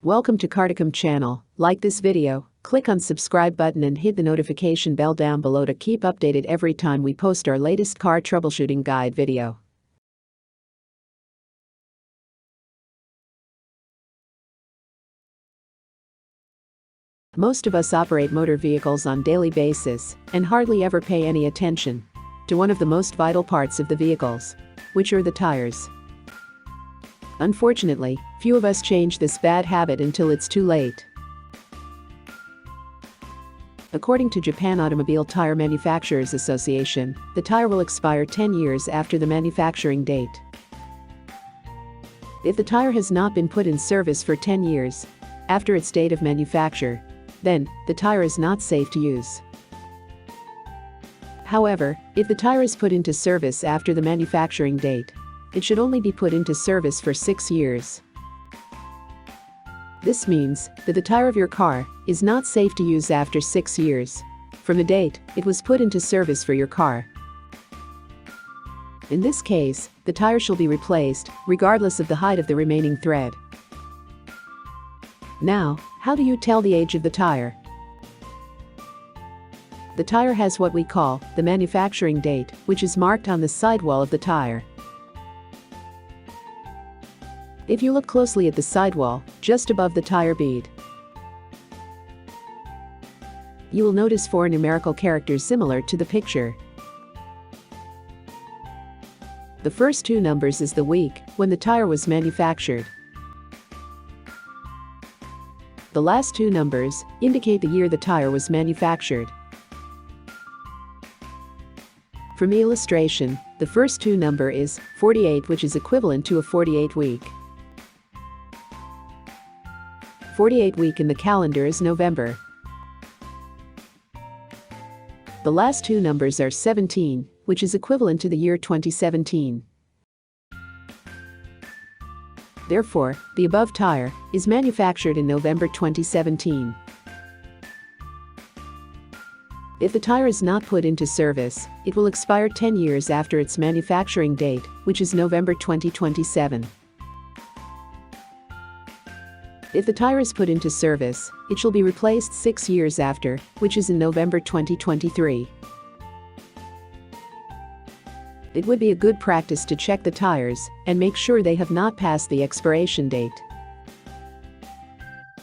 Welcome to Carticom channel. Like this video, click on subscribe button and hit the notification bell down below to keep updated every time we post our latest car troubleshooting guide video. Most of us operate motor vehicles on daily basis and hardly ever pay any attention to one of the most vital parts of the vehicles, which are the tires. Unfortunately, few of us change this bad habit until it's too late. According to Japan Automobile Tire Manufacturers Association, the tire will expire 10 years after the manufacturing date. If the tire has not been put in service for 10 years after its date of manufacture, then the tire is not safe to use. However, if the tire is put into service after the manufacturing date, it should only be put into service for 6 years. This means that the tire of your car is not safe to use after 6 years from the date it was put into service for your car. In this case, the tire shall be replaced regardless of the height of the remaining thread. Now, how do you tell the age of the tire? The tire has what we call the manufacturing date, which is marked on the sidewall of the tire. If you look closely at the sidewall, just above the tire bead, you will notice 4 numerical characters similar to the picture. The first 2 numbers is the week when the tire was manufactured. The last 2 numbers indicate the year the tire was manufactured. For the illustration, the first 2 number is 48, which is equivalent to a 48 week. 48 week in the calendar is November. The last 2 numbers are 17, which is equivalent to the year 2017. Therefore, the above tire is manufactured in November 2017. If the tire is not put into service, it will expire 10 years after its manufacturing date, which is November 2027. If the tire is put into service, it shall be replaced 6 years after, which is in November 2023. It would be a good practice to check the tires and make sure they have not passed the expiration date.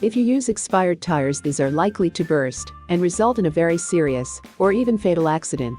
If you use expired tires, these are likely to burst and result in a very serious or even fatal accident.